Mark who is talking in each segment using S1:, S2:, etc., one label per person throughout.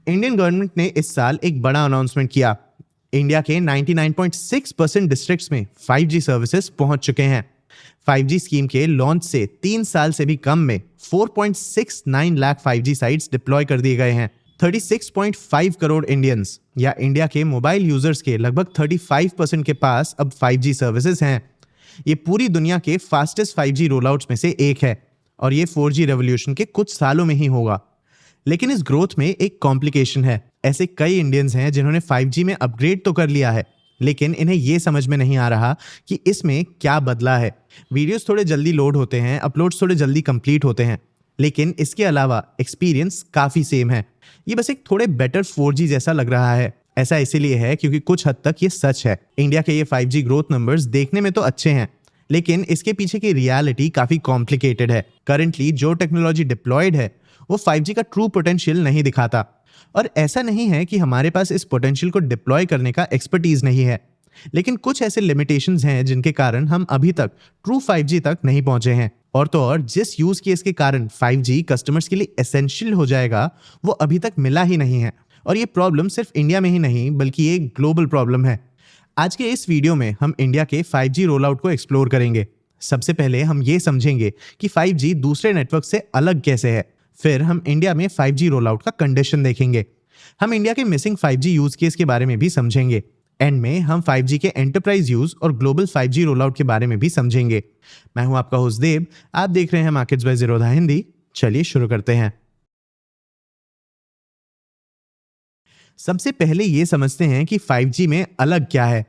S1: Indian government ने इस साल एक बड़ा अनाउंसमेंट किया। इंडिया के 99.6% डिस्ट्रिक्ट्स में 5G सर्विसेज पहुंच चुके हैं। 5G स्कीम के लॉन्च से 3 साल से भी कम में 4.69 लाख 5G साइट्स डिप्लॉय कर दिए गए हैं। 36.5 करोड़ इंडियंस या इंडिया के मोबाइल यूजर्स के लगभग 35% के पास अब 5G सर्विसेज हैं। ये पूरी दुनिया के फास्टेस्ट 5G रोलआउट्स में से एक है और ये 4G रेवोल्यूशन के कुछ सालों में ही होगा। लेकिन इस ग्रोथ में एक कॉम्प्लिकेशन है। ऐसे कई इंडियंस हैं जिन्होंने 5G में अपग्रेड तो कर लिया है, लेकिन इन्हें यह समझ में नहीं आ रहा कि इसमें क्या बदला है। वीडियोस थोड़े जल्दी लोड होते हैं, अपलोड्स थोड़े जल्दी कंप्लीट होते हैं, लेकिन इसके अलावा एक्सपीरियंस काफ़ी सेम है। ये बस एक थोड़े बेटर 4G जैसा लग रहा है। ऐसा इसीलिए है क्योंकि कुछ हद तक ये सच है। इंडिया के ये 5G ग्रोथ नंबर्स देखने में तो अच्छे हैं, लेकिन इसके पीछे की रियलिटी काफ़ी कॉम्प्लिकेटेड है। करंटली जो टेक्नोलॉजी डिप्लॉयड है वो 5G का ट्रू पोटेंशियल नहीं दिखाता। और ऐसा नहीं है कि हमारे पास इस पोटेंशियल को डिप्लॉय करने का एक्सपर्टीज नहीं है, लेकिन कुछ ऐसे लिमिटेशंस हैं जिनके कारण हम अभी तक ट्रू 5G तक नहीं पहुंचे हैं। और तो और जिस यूज केस के कारण 5G कस्टमर्स के लिए एसेंशियल हो जाएगा वो अभी तक मिला ही नहीं है। और ये प्रॉब्लम सिर्फ इंडिया में ही नहीं बल्कि ये ग्लोबल प्रॉब्लम है। आज के इस वीडियो में हम इंडिया के 5G रोल आउट को एक्सप्लोर करेंगे। सबसे पहले हम ये समझेंगे कि 5G दूसरे नेटवर्क से अलग कैसे है। फिर हम इंडिया में 5G रोल आउट का कंडीशन देखेंगे। हम इंडिया के मिसिंग 5G यूज केस के बारे में भी समझेंगे। एंड में हम 5G के एंटरप्राइज यूज और ग्लोबल 5G रोल आउट के बारे में भी समझेंगे। मैं हूं आपका होस्ट देव, आप देख रहे हैं मार्केट्स बाय ज़ीरोधा हिंदी। चलिए शुरू करते हैं। सबसे पहले ये समझते हैं कि 5G में अलग क्या है।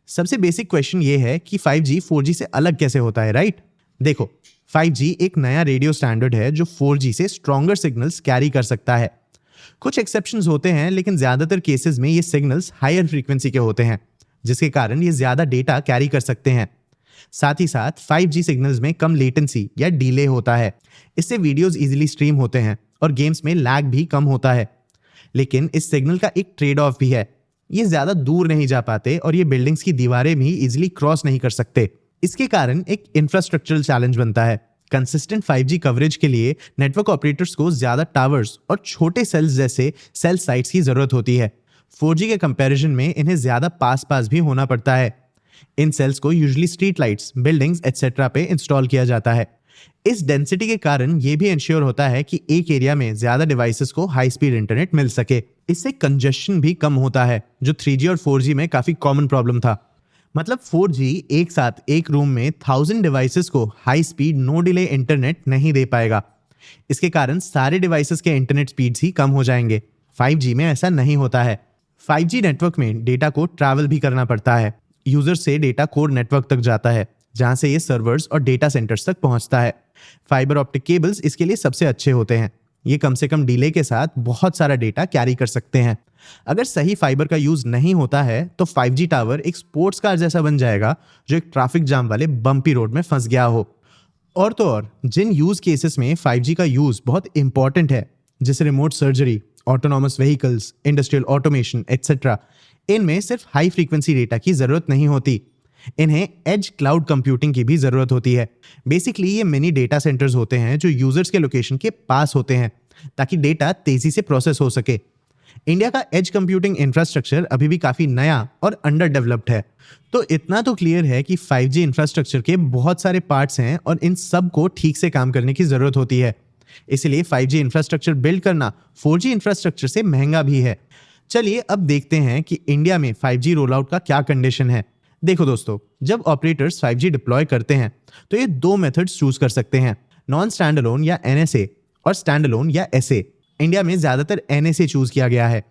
S1: सबसे बेसिक क्वेश्चन ये है कि 5G 4G से अलग कैसे होता है, राइट? देखो, 5G एक नया रेडियो स्टैंडर्ड है जो 4G से स्ट्रॉन्गर सिग्नल्स कैरी कर सकता है। कुछ एक्सेप्शंस होते हैं, लेकिन ज्यादातर केसेस में ये सिग्नल्स हायर फ्रीक्वेंसी के होते हैं, जिसके कारण ये ज्यादा डेटा कैरी कर सकते हैं। साथ ही साथ 5G सिग्नल्स में कम लेटेंसी या डिले होता है। इससे वीडियोस इजीली स्ट्रीम होते हैं और गेम्स में लैग भी कम होता है। लेकिन इस सिग्नल का एक ट्रेड ऑफ भी है। ये ज्यादा दूर नहीं जा पाते और ये बिल्डिंग्स की दीवारें भी इजीली क्रॉस नहीं कर सकते। इसके कारण एक इंफ्रास्ट्रक्चरल चैलेंज बनता है। कंसिस्टेंट 5G कवरेज के लिए नेटवर्क ऑपरेटर्स को ज्यादा टावर्स और छोटे सेल्स जैसे सेल साइट्स की जरूरत होती है। 4G के कंपैरिजन में इन्हें ज्यादा पास भी होना पड़ता है। इन सेल्स को usually street lights, buildings etcetera पे इंस्टॉल किया जाता है। इस डेंसिटी के कारण यह भी इंश्योर होता है कि एक एरिया में ज्यादा डिवाइसेस को हाई स्पीड इंटरनेट मिल सके। इससे कंजेशन भी कम होता है, जो 3G और 4G में काफी कॉमन प्रॉब्लम था। मतलब 4G एक साथ एक रूम में 1000 डिवाइसेस को high speed no delay internet नहीं दे पाएगा। इसके कारण सारे डिवाइसेस के इंटरनेट स्पीड्स ही कम हो जाएंगे। 5G में ऐसा नहीं होता है। 5G नेटवर्क में डेटा को ट्रैवल भी करना पड़ता है। यूजर से डेटा कोर नेटवर्क तक जाता है, जहां से ये सर्वर्स और डेटा सेंटर्स तक पहुंचता है। फाइबर ऑप्टिक केबल्स इसके लिए सबसे अच्छे होते हैं। ये कम से कम डिले के साथ बहुत सारा डेटा कैरी कर सकते हैं। अगर सही फाइबर का यूज नहीं होता है तो 5G टावर एक स्पोर्ट्स कार जैसा बन जाएगा जो एक ट्रैफिक जाम वाले बम्पी रोड में फंस गया हो। और तो और जिन यूज केसेस में 5G का यूज बहुत इंपॉर्टेंट है, जैसे remote surgery, autonomous vehicles, industrial automation etcetera, इनमें सिर्फ हाई फ्रीक्वेंसी डेटा की जरूरत नहीं होती। इन्हें एज क्लाउड कंप्यूटिंग की भी जरूरत होती है। बेसिकली ये मिनी डेटा सेंटर्स होते हैं जो यूजर्स के लोकेशन के पास होते हैं, ताकि डेटा तेजी से प्रोसेस हो सके। इंडिया का एज कंप्यूटिंग इंफ्रास्ट्रक्चर अभी भी काफी नया और अंडर डेवलप्ड है। तो इतना तो क्लियर है कि 5G इंफ्रास्ट्रक्चर के बहुत सारे पार्ट्स हैं और इन सब को ठीक से काम करने की जरूरत होती है। इसलिए 5G इंफ्रास्ट्रक्चर बिल्ड करना 4G इंफ्रास्ट्रक्चर से महंगा भी है। चलिए अब देखते हैं कि इंडिया में 5G रोल आउट का क्या कंडीशन है। देखो दोस्तों, जब ऑपरेटर्स 5G डिप्लॉय करते हैं तो ये दो मेथड्स चूज कर सकते हैं, नॉन स्टैंड अलोन या NSA और स्टैंड अलोन या SA। इंडिया में ज्यादातर NSA चूज किया गया है।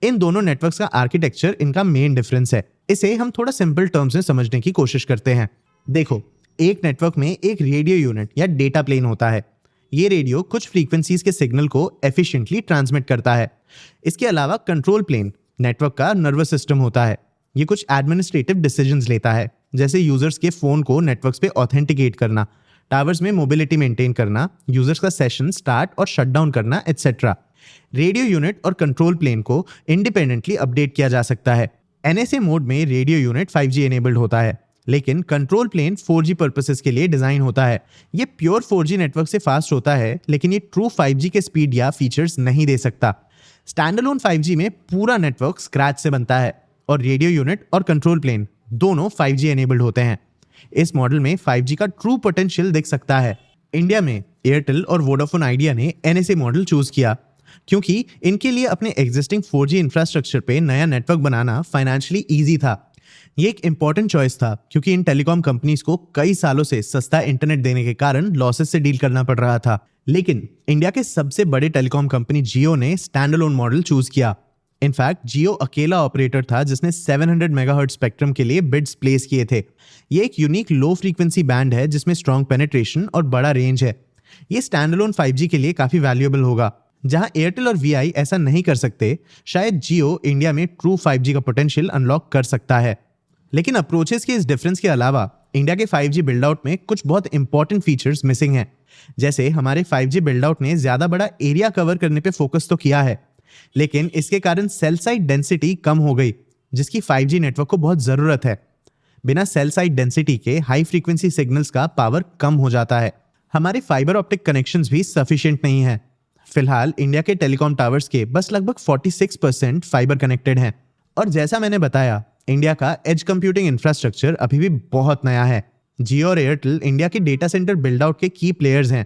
S1: इन दोनों नेटवर्क्स का आर्किटेक्चर इनका मेन डिफरेंस है। इसे हम थोड़ा सिंपल टर्म्स में समझने की कोशिश करते हैं। देखो, एक नेटवर्क में एक रेडियो यूनिट या डेटा प्लेन होता है। ये रेडियो कुछ फ्रीक्वेंसीज के सिग्नल को एफिशिएंटली ट्रांसमिट करता है। इसके अलावा कंट्रोल प्लेन नेटवर्क का नर्वस सिस्टम होता है। ये कुछ एडमिनिस्ट्रेटिव डिसीजंस लेता है, जैसे यूजर्स के फोन को नेटवर्क्स पे ऑथेंटिकेट करना, टावर्स में मोबिलिटी मेंटेन करना, यूजर्स का सेशन स्टार्ट और शट डाउन करना एटसेट्रा। रेडियो यूनिट और कंट्रोल प्लेन को इंडिपेंडेंटली अपडेट किया जा सकता है। NSA मोड में रेडियो यूनिट 5G एनेबल्ड होता है, लेकिन कंट्रोल प्लेन 4G पर्पसेस के लिए डिजाइन होता है। ये प्योर 4G नेटवर्क से फास्ट होता है, लेकिन ये ट्रू 5G के स्पीड या फीचर्स नहीं दे सकता। स्टैंडअलोन 5G में पूरा नेटवर्क स्क्रैच से बनता है और रेडियो यूनिट और कंट्रोल प्लेन दोनों 5G एनेबल्ड होते हैं। इस मॉडल में 5G का ट्रू पोटेंशियल दिख सकता है। इंडिया में एयरटेल और वोडाफोन आइडिया ने NSA मॉडल चूज किया क्योंकि इनके लिए अपने एग्जिस्टिंग 4G इंफ्रास्ट्रक्चर पे नया नेटवर्क बनाना फाइनेंशियली ईजी था। ये एक इंपॉर्टेंट चॉइस था क्योंकि इन टेलीकॉम कंपनीज को कई सालों से सस्ता इंटरनेट देने के कारण लॉसेस से डील करना पड़ रहा था। लेकिन इंडिया के सबसे बड़े टेलीकॉम कंपनी जियो ने स्टैंडअलोन मॉडल चूज किया। इनफैक्ट जियो अकेला ऑपरेटर था जिसने 700 मेगाहर्ट्ज स्पेक्ट्रम के लिए बिड्स प्लेस किए थे। ये एक यूनिक लो फ्रीक्वेंसी बैंड है जिसमें स्ट्रॉन्ग पेनिट्रेशन और बड़ा रेंज है। ये स्टैंडअलोन 5G के लिए काफी वैल्यूएबल होगा। जहां एयरटेल और VI ऐसा नहीं कर सकते, शायद जियो इंडिया में ट्रू 5G का पोटेंशियल अनलॉक कर सकता है। लेकिन अप्रोचेस के इस डिफरेंस के अलावा इंडिया के 5G बिल्ड आउट में कुछ बहुत इंपॉर्टेंट फीचर्स मिसिंग हैं। जैसे हमारे 5G बिल्ड आउट ने ज्यादा बड़ा एरिया कवर करने पे फोकस तो किया है, लेकिन इसके कारण सेल साइट डेंसिटी कम हो गई, जिसकी 5G नेटवर्क को बहुत जरूरत है। बिना सेल साइट डेंसिटी के हाई फ्रीक्वेंसी सिग्नल्स का पावर कम हो जाता है। हमारे फाइबर ऑप्टिक कनेक्शंस भी सफिशिएंट नहीं है। फिलहाल इंडिया के टेलीकॉम टावर्स के बस लगभग 46% फाइबर कनेक्टेड हैं। और जैसा मैंने बताया, इंडिया का एज कंप्यूटिंग इंफ्रास्ट्रक्चर अभी भी बहुत नया है। जियो और एयरटेल इंडिया के डेटा सेंटर बिल्ड आउट के की प्लेयर्स हैं।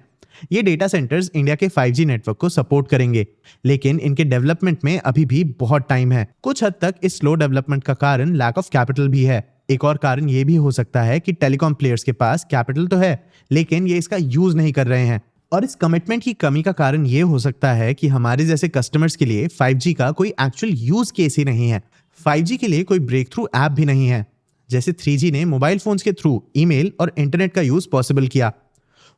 S1: ये डेटा सेंटर्स इंडिया के 5G नेटवर्क को सपोर्ट करेंगे, लेकिन इनके डेवलपमेंट में अभी भी बहुत टाइम है। कुछ हद तक इस स्लो डेवलपमेंट का कारण लैक ऑफ कैपिटल भी है। एक और कारण ये भी हो सकता है कि टेलीकॉम प्लेयर्स के पास कैपिटल तो है, लेकिन ये इसका यूज नहीं कर रहे हैं। और इस कमिटमेंट की कमी का कारण ये हो सकता है कि हमारे जैसे कस्टमर्स के लिए 5G का कोई एक्चुअल यूज केस ही नहीं है। 5G के लिए कोई ब्रेक थ्रू ऐप भी नहीं है। जैसे 3G ने मोबाइल फोन्स के थ्रू ईमेल और इंटरनेट का यूज पॉसिबल किया,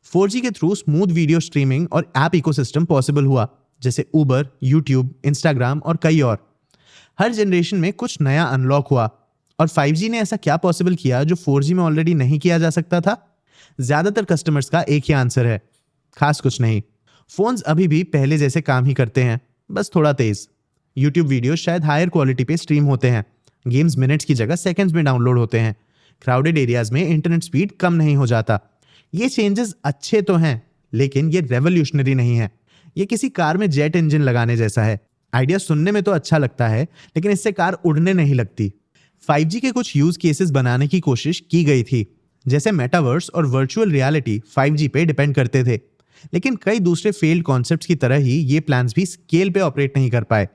S1: 4G के थ्रू स्मूथ वीडियो स्ट्रीमिंग और ऐप इकोसिस्टम पॉसिबल हुआ, जैसे उबर, यूट्यूब, इंस्टाग्राम और कई और। हर जनरेशन में कुछ नया अनलॉक हुआ और 5G ने ऐसा क्या पॉसिबल किया जो 4G में ऑलरेडी नहीं किया जा सकता था? ज्यादातर कस्टमर्स का एक ही आंसर है, खास कुछ नहीं। फोन्स अभी भी पहले जैसे काम ही करते हैं, बस थोड़ा तेज। यूट्यूब वीडियो शायद हायर क्वालिटी पे स्ट्रीम होते हैं, गेम्स मिनट्स की जगह सेकंड्स में डाउनलोड होते हैं, क्राउडेड एरियाज में इंटरनेट स्पीड कम नहीं हो जाता। ये चेंजेस अच्छे तो हैं, लेकिन ये रेवोल्यूशनरी नहीं है। ये किसी कार में जेट इंजन लगाने जैसा है। आइडिया सुनने में तो अच्छा लगता है, लेकिन इससे कार उड़ने नहीं लगती। 5G के कुछ यूज केसेस बनाने की कोशिश की गई थी, जैसे मेटावर्स और वर्चुअल रियलिटी 5G पे डिपेंड करते थे, लेकिन कई दूसरे फेल्ड कॉन्सेप्ट्स की तरह ही ये प्लान्स भी स्केल पे ऑपरेट नहीं कर पाए।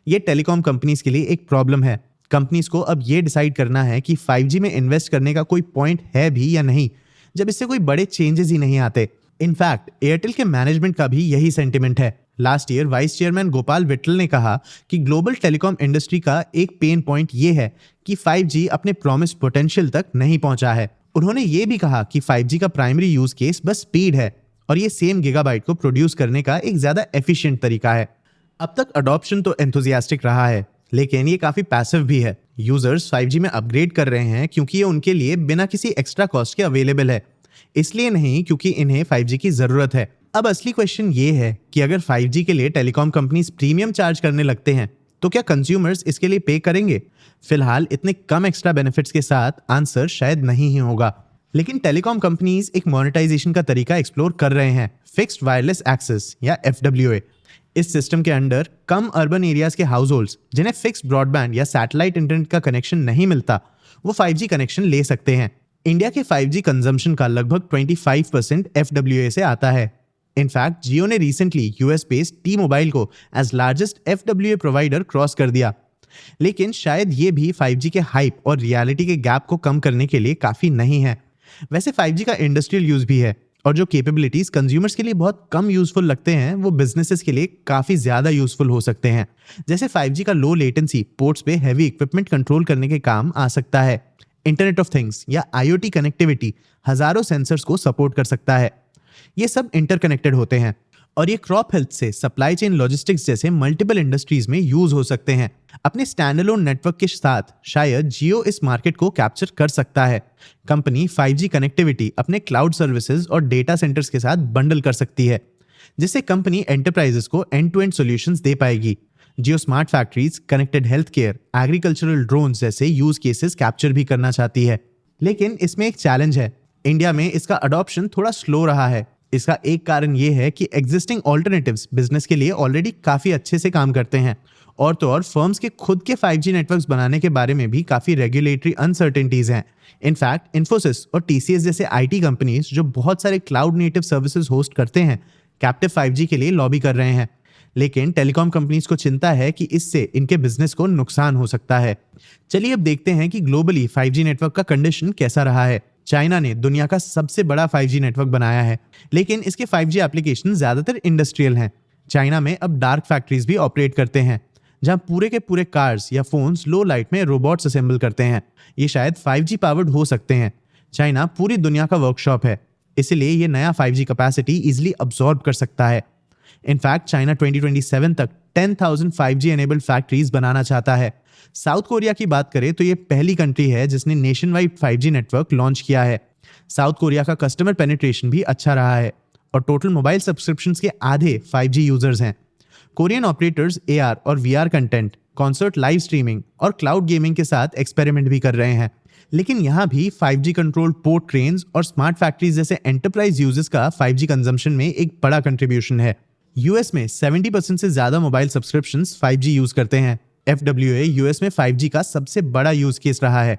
S1: ये टेलीकॉम कंपनीज के लिए एक प्रॉब्लम है। कंपनीज को अब ये डिसाइड करना है कि 5G में इन्वेस्ट करने का कोई पॉइंट है भी या नहीं, जब इससे कोई बड़े चेंजेस ही नहीं आते। इनफैक्ट एयरटेल के मैनेजमेंट का भी यही सेंटिमेंट है। Last year vice chairman Gopal Vitthal ने कहा कि ग्लोबल टेलीकॉम इंडस्ट्री का एक पेन पॉइंट ये है कि 5G अपने प्रॉमिस पोटेंशियल तक नहीं पहुंचा है। उन्होंने ये भी कहा कि 5G का प्राइमरी यूज केस बस स्पीड है और ये सेम गीगाबाइट को प्रोड्यूस करने का एक ज्यादा एफिशिएंट तरीका है। अब तक अडॉप्शन तो एंथुसियास्टिक रहा है, लेकिन ये काफी पैसिव भी है। यूजर्स 5G में अपग्रेड कर रहे हैं क्योंकि ये उनके लिए बिना किसी एक्स्ट्रा कॉस्ट के अवेलेबल है, इसलिए नहीं क्योंकि इन्हें 5G की जरूरत है। अब असली क्वेश्चन ये है कि अगर 5G के लिए टेलीकॉम कंपनीज प्रीमियम चार्ज करने लगते हैं तो क्या कंज्यूमर्स इसके लिए पे करेंगे? फिलहाल इतने कम एक्स्ट्रा बेनिफिट्स के साथ आंसर शायद नहीं ही होगा। लेकिन टेलीकॉम कंपनीज एक मोनेटाइजेशन का तरीका एक्सप्लोर कर रहे हैं, फिक्स्ड वायरलेस एक्सेस या FWA। इस सिस्टम के अंडर कम अर्बन एरियाज के हाउस होल्ड्स जिन्हें फिक्स्ड ब्रॉडबैंड या सैटेलाइट इंटरनेट का कनेक्शन नहीं मिलता, वो 5G कनेक्शन ले सकते हैं। इंडिया के 5G कंजम्पशन का लगभग 25% FWA से आता है। इनफैक्ट जियो ने रिसेंटली US बेस्ड T-Mobile को as largest FWA provider cross कर दिया। लेकिन शायद ये भी 5G के हाइप और रियलिटी के गैप को कम करने के लिए काफी नहीं है। वैसे 5G का इंडस्ट्रियल यूज भी है और जो कैपेबिलिटीज कंज्यूमर्स के लिए बहुत कम यूजफुल लगते हैं, वो बिजनेसेस के लिए काफी ज्यादा यूजफुल हो सकते हैं। जैसे 5G का लो लेटेंसी पोर्ट्स पे हैवी इक्विपमेंट कंट्रोल करने के काम आ सकता है। इंटरनेट ऑफ थिंग्स या IoT कनेक्टिविटी हजारों सेंसर्स को सपोर्ट कर सकता है। ये सब इंटरकनेक्टेड होते हैं और ये क्रॉप हेल्थ से सप्लाई चेन लॉजिस्टिक्स जैसे मल्टीपल इंडस्ट्रीज में यूज हो सकते हैं। अपने स्टैंडअलोन नेटवर्क के साथ शायद जियो इस मार्केट को कैप्चर कर सकता है। कंपनी 5G कनेक्टिविटी अपने क्लाउड सर्विसेज और डेटा सेंटर्स के साथ बंडल कर सकती है, जिससे कंपनी एंटरप्राइजेस को एंड टू एंड सॉल्यूशंस दे पाएगी। Jio smart factories, connected health care, agricultural drones जैसे यूज केसेस कैप्चर भी करना चाहती है। लेकिन इसमें एक चैलेंज है, इंडिया में इसका अडॉप्शन थोड़ा स्लो रहा है। इसका एक कारण ये है कि एग्जिस्टिंग ऑल्टरनेटिव्स बिजनेस के लिए ऑलरेडी काफी अच्छे से काम करते हैं, और तो और फर्म्स के खुद के 5G नेटवर्क्स बनाने के बारे में भी काफी रेगुलेटरी अनसर्टेनिटीज हैं। इनफैक्ट इन्फोसिस और TCS जैसे IT कंपनीज जो बहुत सारे क्लाउड नेटिव सर्विसेज होस्ट करते हैं, कैप्टिव 5G के लिए लॉबी कर रहे हैं। लेकिन टेलीकॉम कंपनीज को चिंता है कि इससे इनके बिजनेस को नुकसान हो सकता है। चलिए अब देखते हैं कि ग्लोबली 5G नेटवर्क का कंडीशन कैसा रहा है। चाइना ने दुनिया का सबसे बड़ा 5G नेटवर्क बनाया है, लेकिन इसके 5G एप्लीकेशन ज्यादातर इंडस्ट्रियल हैं। चाइना में अब डार्क फैक्ट्रीज भी ऑपरेट करते हैं, जहां पूरे के पूरे कार्स या फोन्स लो लाइट में रोबोट्स असेंबल करते हैं। ये शायद 5G पावर्ड हो सकते हैं। चाइना पूरी दुनिया का वर्कशॉप है, इसलिए ये नया 5G कैपेसिटी इजिली अब्सॉर्ब कर सकता है। इनफैक्ट चाइना 2027 तक 10,000 5G एनेबल्ड फैक्ट्रीज बनाना चाहता है। साउथ कोरिया की बात करें तो ये पहली कंट्री है जिसने nation wide 5G network launch किया है। साउथ कोरिया का कस्टमर पेनिट्रेशन भी अच्छा रहा है और टोटल मोबाइल सब्सक्रिप्शंस के आधे 5G यूजर्स हैं। कोरियन ऑपरेटर्स AR और VR content, concert live streaming और क्लाउड गेमिंग के साथ एक्सपेरिमेंट भी कर रहे हैं। लेकिन यहाँ भी 5G कंट्रोल्ड पोर्ट ट्रेन्स और स्मार्ट फैक्ट्रीज जैसे एंटरप्राइज यूजर्स का 5G कंजम्पशन में एक बड़ा कंट्रीब्यूशन है। यूएस में 70% से ज्यादा मोबाइल सब्सक्रिप्शंस 5G यूज करते हैं। FWA यूएस में 5G का सबसे बड़ा यूज केस रहा है।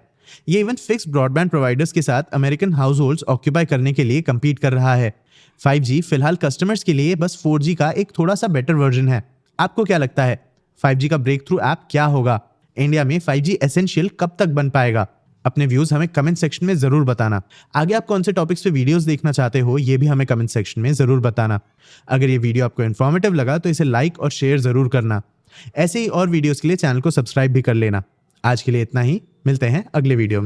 S1: ये इवन फिक्स ब्रॉडबैंड प्रोवाइडर्स के साथ अमेरिकन हाउस होल्ड्स ऑक्यूपाई करने के लिए compete कर रहा है। 5G फिलहाल कस्टमर्स के लिए बस 4G का एक थोड़ा सा बेटर वर्जन है। आपको क्या लगता है 5G का ब्रेक थ्रू ऐप क्या होगा? इंडिया में 5G एसेंशियल कब तक बन पाएगा? अपने व्यूज हमें कमेंट सेक्शन में जरूर बताना। आगे आप कौन से टॉपिक्स पे वीडियोस देखना चाहते हो ये भी हमें कमेंट सेक्शन में जरूर बताना। अगर ये वीडियो आपको इन्फॉर्मेटिव लगा तो इसे लाइक और शेयर जरूर करना। ऐसे ही और वीडियोस के लिए चैनल को सब्सक्राइब भी कर लेना। आज के लिए इतना ही, मिलते हैं अगले वीडियो में।